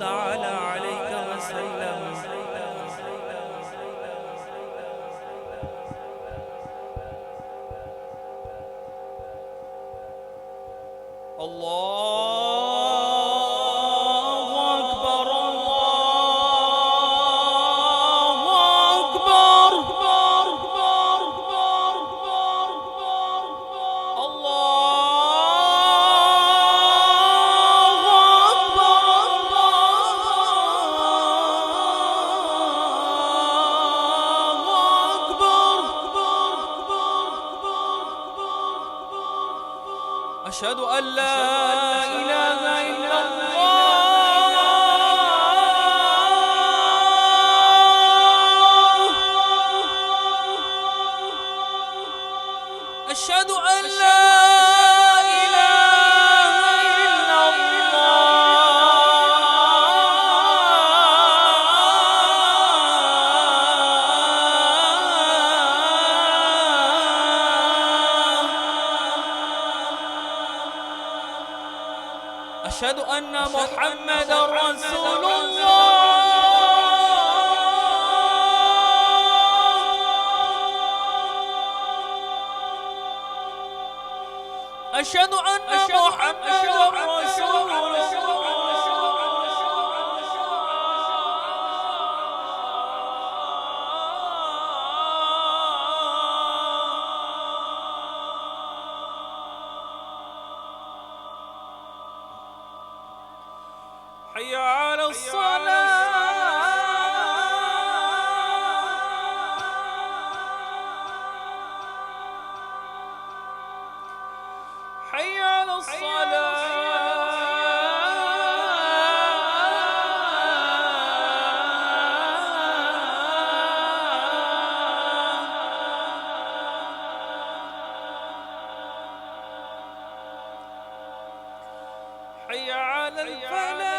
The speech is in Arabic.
تعالى عليك وسلم. الله أكبر، الله أكبر، أشهد أن لا إله إلا الله، أشهد أن لا إله إلا أشهد أن محمدا رسول الله، أشهد أن محمدا رسول الله. حي على الصلاة، حي على الصلاة. حي على الفلاح.